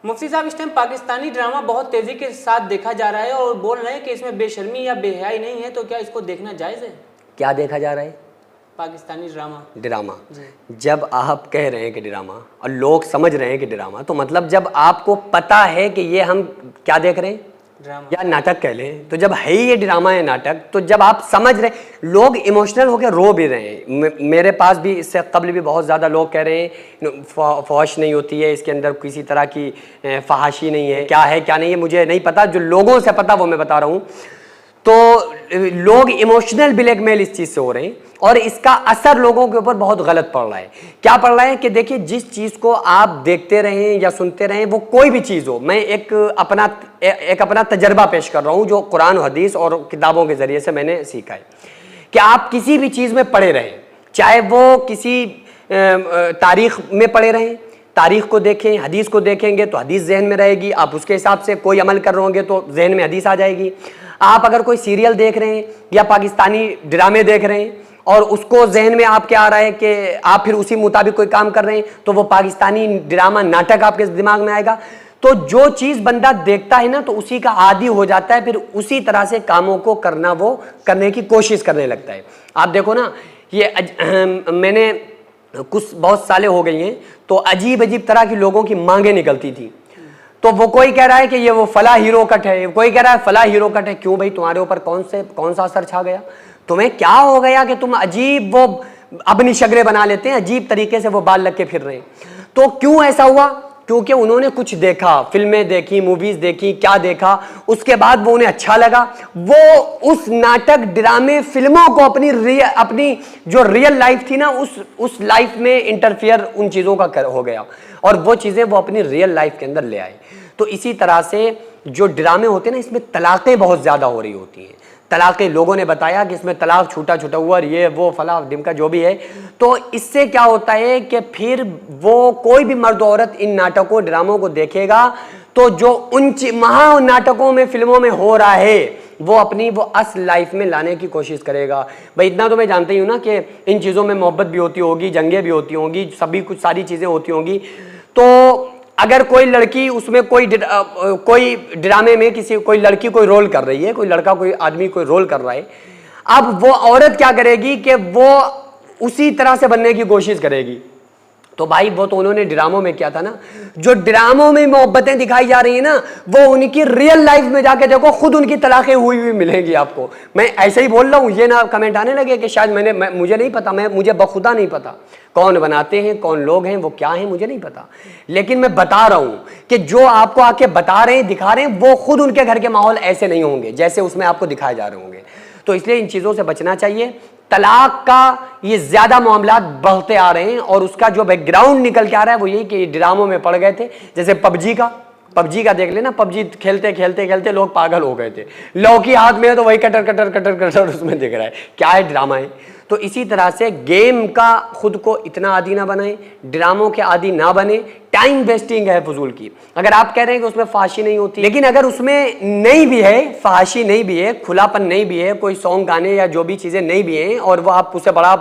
मुफ्ती साहब, इस time Pakistani drama बहुत तेजी के साथ देखा जा रहा है और बोल रहे हैं कि इसमें बेशर्मी या बेहयाई नहीं है, तो क्या इसको देखना जायज़ है? क्या देखा जा रहा है? पाकिस्तानी ड्रामा। जब आप कह रहे हैं कि ड्रामा और लोग समझ रहे हैं कि ड्रामा, तो मतलब जब आपको पता है कि ये हम क्या देख रहे हैं, ड्रामा या नाटक कह लें, तो जब है ये ड्रामा है नाटक, तो जब आप समझ रहे, लोग इमोशनल होकर रो भी रहे हैं। मेरे पास भी इससे कबल भी बहुत ज़्यादा लोग कह रहे हैं फहश नहीं होती है, इसके अंदर किसी तरह की फहाशी नहीं है, क्या नहीं है मुझे नहीं पता, जो लोगों से पता वो मैं बता रहा हूँ। तो लोग इमोशनल ब्लैकमेल इस चीज़ से हो रहे हैं और इसका असर लोगों के ऊपर बहुत गलत पड़ रहा है। क्या पड़ रहा है कि देखिए, जिस चीज़ को आप देखते रहें या सुनते रहें, वो कोई भी चीज़ हो, मैं एक अपना तजर्बा पेश कर रहा हूँ जो कुरान हदीस और किताबों के ज़रिए से मैंने सीखा है कि आप किसी भी चीज़ में पड़े रहें, चाहे वो किसी तारीख़ में पड़े रहें, तारीख़ को देखें, हदीस को देखेंगे तो हदीस जहन में रहेगी, आप उसके हिसाब से कोई अमल कर रहे होंगे तो जहन में हदीस आ जाएगी। आप अगर कोई सीरियल देख रहे हैं या पाकिस्तानी ड्रामे देख रहे हैं और उसको जहन में आपके आ रहा है कि आप फिर उसी मुताबिक कोई काम कर रहे हैं, तो वो पाकिस्तानी ड्रामा नाटक आपके दिमाग में आएगा। तो जो चीज़ बंदा देखता है ना, तो उसी का आदी हो जाता है, फिर उसी तरह से कामों को करने की कोशिश करने लगता है। आप देखो ना, ये मैंने बहुत सालें हो गई हैं, तो अजीब अजीब तरह की लोगों की मांगें निकलती थी। तो वो कोई कह रहा है कि ये वो फला हीरो कट है, कोई कह रहा है फला हीरो कट है। क्यों भाई, तुम्हारे ऊपर कौन सा असर छा गया? तुम्हें क्या हो गया कि तुम अजीब वो अपनी शगरें बना लेते हैं, अजीब तरीके से वो बाल लग के फिर रहे हैं? तो क्यों ऐसा हुआ? क्योंकि उन्होंने कुछ देखा, फिल्में देखी, मूवीज देखी, क्या देखा, उसके बाद वो उन्हें अच्छा लगा, वो उस नाटक ड्रामे फिल्मों को अपनी जो रियल लाइफ थी ना, उस लाइफ में इंटरफियर उन चीज़ों का हो गया और वो चीज़ें वो अपनी रियल लाइफ के अंदर ले आए। तो इसी तरह से जो ड्रामे होते हैं ना, इसमें तलाक़ें बहुत ज़्यादा हो रही होती हैं। तलाक़ें, लोगों ने बताया कि इसमें तलाक छूटा हुआ, ये वो फला डिमका जो भी है। तो इससे क्या होता है कि फिर वो कोई भी मर्द औरत इन नाटकों ड्रामों को देखेगा, तो जो उन महा नाटकों में फिल्मों में हो रहा है वो असल लाइफ में लाने की कोशिश करेगा। भाई इतना तो मैं जानती हूँ ना कि इन चीज़ों में मोहब्बत भी होती होगी, जंगें भी होती होंगी, सारी चीज़ें होती होंगी। तो अगर कोई लड़की उसमें कोई ड्रामे में कोई लड़की कोई रोल कर रही है, कोई लड़का कोई आदमी कोई रोल कर रहा है, अब वो औरत क्या करेगी कि वो उसी तरह से बनने की कोशिश करेगी। तो भाई वो तो उन्होंने ड्रामों में किया था ना, जो ड्रामों में मोहब्बतें दिखाई जा रही है ना, वो उनकी रियल लाइफ में जाके देखो, खुद उनकी तलाक़ें हुई मिलेंगी आपको। मैं ऐसे ही बोल रहा हूँ, ये ना कमेंट आने लगे कि शायद मुझे नहीं पता, मुझे बखुदा नहीं पता कौन बनाते हैं, कौन लोग हैं, वो क्या हैं, मुझे नहीं पता। लेकिन मैं बता रहा हूँ कि जो आपको आके बता रहे हैं, दिखा रहे हैं, वो खुद उनके घर के माहौल ऐसे नहीं होंगे जैसे उसमें आपको दिखाए जा रहे होंगे। तो इसलिए इन चीज़ों से बचना चाहिए। तलाक का ये ज़्यादा मामला बढ़ते आ रहे हैं और उसका जो बैकग्राउंड निकल के आ रहा है वो यही कि ड्रामों में पड़ गए थे। जैसे पबजी का देख लेना, पबजी खेलते खेलते खेलते लोग पागल हो गए थे, लौकी हाथ में है तो वही कटर कटर कटर कटर उसमें दिख रहा है, क्या है, ड्रामा है। तो इसी तरह से गेम का खुद को इतना आदी ना बनाए, ड्रामों के आदी ना बने, टाइम वेस्टिंग है फजूल की। अगर आप कह रहे हैं कि उसमें फाशी नहीं होती, लेकिन अगर उसमें नहीं भी है, फाशी नहीं भी है, खुलापन नहीं भी है, कोई सॉन्ग गाने या जो भी चीज़ें नहीं भी हैं, और वो आप उसे बड़ा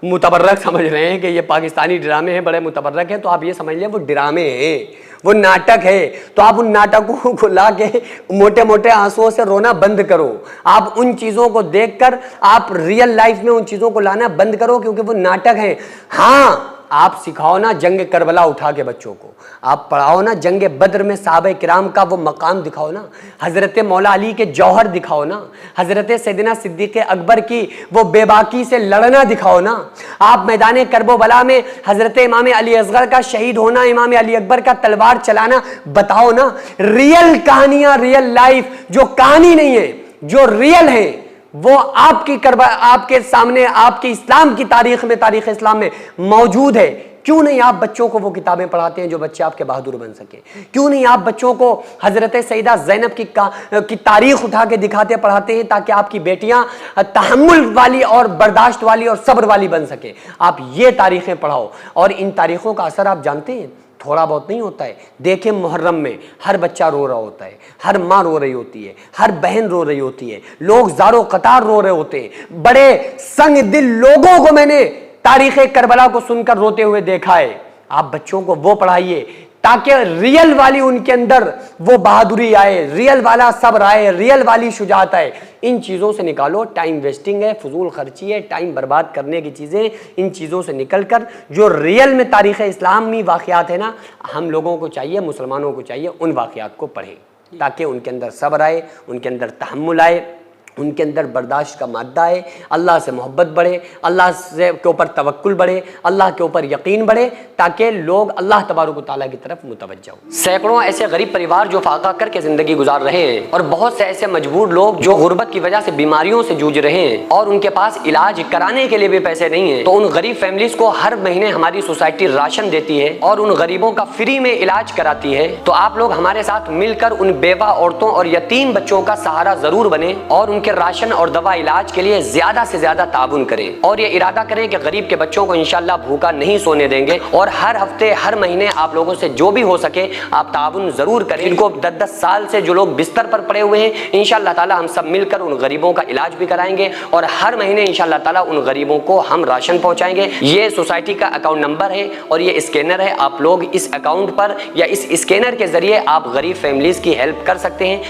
मुतबर्रक समझ रहे हैं कि ये पाकिस्तानी ड्रामे हैं, बड़े मुतबर्रक हैं, तो आप ये समझ लें वो ड्रामे हैं, वो नाटक है। तो आप उन नाटकों को ला के मोटे मोटे आंसुओं से रोना बंद करो। आप उन चीज़ों को देखकर आप रियल लाइफ में उन चीज़ों को लाना बंद करो, क्योंकि वो नाटक है। हाँ, आप सिखाओ ना जंग करबला उठा के बच्चों को, आप पढ़ाओ ना जंग बद्र में साहबे किराम का वो मकाम दिखाओ ना, हज़रत मौला अली के जौहर दिखाओ ना, हज़रत सैयदना सिद्दीक़ अकबर की वो बेबाकी से लड़ना दिखाओ ना। आप मैदान करबला में हज़रत इमाम अली असगर का शहीद होना, इमाम अली अकबर का तलवार चलाना बताओ ना। रियल कहानियाँ, रियल लाइफ, जो कहानी नहीं है, जो रियल है, वो आपके सामने, आपके इस्लाम की तारीख में, तारीख इस्लाम में मौजूद है। क्यों नहीं आप बच्चों को वो किताबें पढ़ाते हैं जो बच्चे आपके बहादुर बन सके? क्यों नहीं आप बच्चों को हज़रत सैयदा ज़ैनब की तारीख उठा के दिखाते पढ़ाते हैं, ताकि आपकी बेटियां तहम्मुल वाली और बर्दाश्त वाली और सब्र वाली बन सके? आप ये तारीखें पढ़ाओ। और इन तारीखों का असर आप जानते हैं, थोड़ा बहुत नहीं होता है। देखें, मुहर्रम में हर बच्चा रो रहा होता है, हर माँ रो रही होती है, हर बहन रो रही होती है, लोग ज़ारो कतार रो रहे होते हैं। बड़े संग दिल लोगों को मैंने तारीख़ करबला को सुनकर रोते हुए देखा है। आप बच्चों को वो पढ़ाइए ताकि रियल वाली उनके अंदर वो बहादुरी आए, रियल वाला सब्र आए, रियल वाली शुजात आए। इन चीज़ों से निकालो। टाइम वेस्टिंग है, फजूल खर्ची है, टाइम बर्बाद करने की चीज़ें, इन चीज़ों से निकलकर जो रियल में तारीख़ इस्लामी वाक़यात है ना, हम लोगों को चाहिए, मुसलमानों को चाहिए उन वाक़यात को पढ़ें ताकि उनके अंदर सब्र आए, उनके अंदर तहम्मुल आए, उनके अंदर बर्दाश्त का मादा आए, अल्लाह से मोहब्बत बढ़े, अल्लाह से के ऊपर तवक्कुल बढ़े, अल्लाह के ऊपर यकीन बढ़े, ताकि लोग अल्लाह तबारक व तआला की तरफ मुतवज्जह हों। सैकड़ों ऐसे गरीब परिवार जो फाका करके ज़िंदगी गुजार रहे हैं और बहुत से ऐसे मजबूर लोग जो गुर्बत की वजह से बीमारियों से जूझ रहे हैं और उनके पास इलाज कराने के लिए भी पैसे नहीं है, तो उन गरीब फैमिलीज़ को हर महीने हमारी सोसाइटी राशन देती है और उन गरीबों का फ्री में इलाज कराती है। तो आप लोग हमारे साथ मिलकर उन बेवा औरतों और यतीम बच्चों का सहारा ज़रूर बने और उनके राशन और दवा इलाज के लिए ज्यादा से ज्यादा ताउन करें और ये इरादा करें कि गरीब के बच्चों को इंशाल्लाह भूखा नहीं सोने देंगे और हर हफ्ते हर महीने आप लोगों से जो भी हो सके आप ताउन जरूर करें। इनको 10-10 साल से जो लोग बिस्तर पर पड़े हुए हैं, इंशाल्लाह ताला हम सब मिलकर उन गरीबों का इलाज भी कराएंगे और हर महीने इंशाल्लाह ताला उन गरीबों को हम राशन पहुंचाएंगे। ये सोसाइटी का अकाउंट नंबर है और ये स्कैनर है। आप लोग इस अकाउंट पर या इस स्कैनर के जरिए आप गरीब फैमिलीज की हेल्प कर सकते हैं।